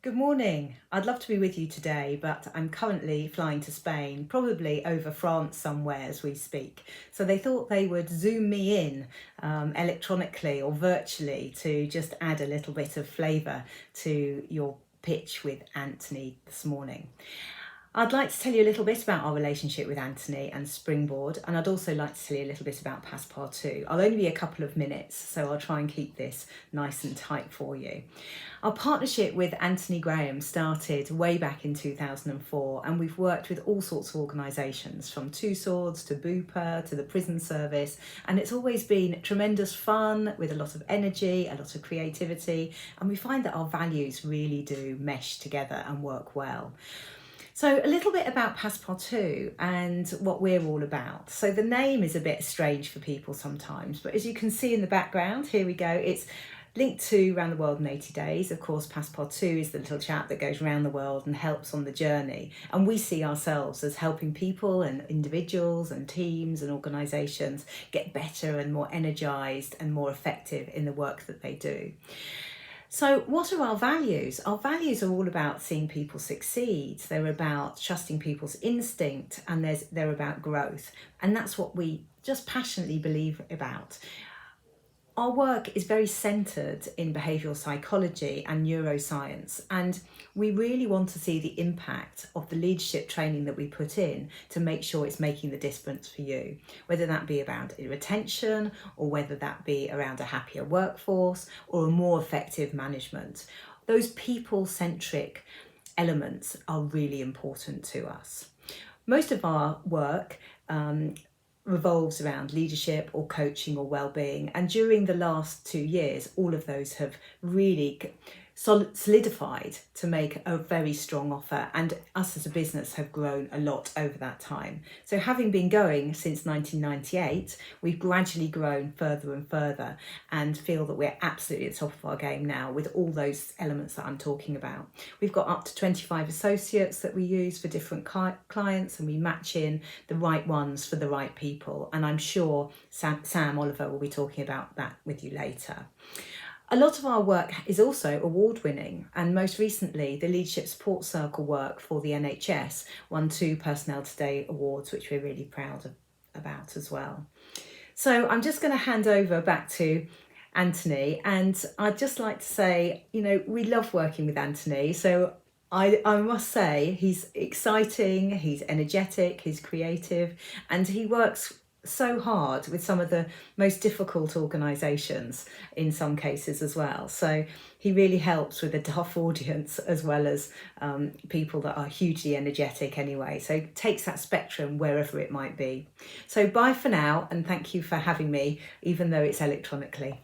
Good morning. I'd love to be with you today, but I'm currently flying to Spain, probably over France somewhere as we speak. So they thought they would zoom me in electronically or virtually to just add a little bit of flavour to your pitch with Anthony this morning. I'd like to tell you a little bit about our relationship with Anthony and Springboard, and I'd also like to tell you a little bit about Passe-Partout. I'll only be a couple of minutes, so I'll try and keep this nice and tight for you. Our partnership with Anthony Graham started way back in 2004, and we've worked with all sorts of organisations, from Two Swords to Bupa to the prison service, and it's always been tremendous fun with a lot of energy, a lot of creativity, and we find that our values really do mesh together and work well. So a little bit about Passe-Partout and what we're all about. So the name is a bit strange for people sometimes, but as you can see in the background, here we go. It's linked to Round the World in 80 Days. Of course, Passe-Partout is the little chap that goes around the world and helps on the journey. And we see ourselves as helping people and individuals and teams and organisations get better and more energised and more effective in the work that they do. So what are our values? Our values are all about seeing people succeed. They're about trusting people's instinct, and they're about growth. And that's what we just passionately believe about. Our work is very centred in behavioural psychology and neuroscience, and we really want to see the impact of the leadership training that we put in to make sure it's making the difference for you, whether that be around retention or whether that be around a happier workforce or a more effective management. Those people-centric elements are really important to us. Most of our work revolves around leadership or coaching or well-being, and during the last 2 years all of those have really solidified to make a very strong offer, and us as a business have grown a lot over that time. So having been going since 1998, we've gradually grown further and further and feel that we're absolutely at the top of our game now with all those elements that I'm talking about. We've got up to 25 associates that we use for different clients, and we match in the right ones for the right people, and I'm sure Sam Oliver will be talking about that with you later. A lot of our work is also award-winning, and most recently the Leadership Support Circle work for the NHS won 2 Personnel Today awards, which we're really proud about as well. So I'm just going to hand over back to Anthony, and I'd just like to say, we love working with Anthony. So I must say he's exciting, he's energetic, he's creative, and he works so hard with some of the most difficult organisations in some cases as well. So he really helps with a tough audience as well as people that are hugely energetic anyway. So takes that spectrum wherever it might be. So bye for now, and thank you for having me, even though it's electronically.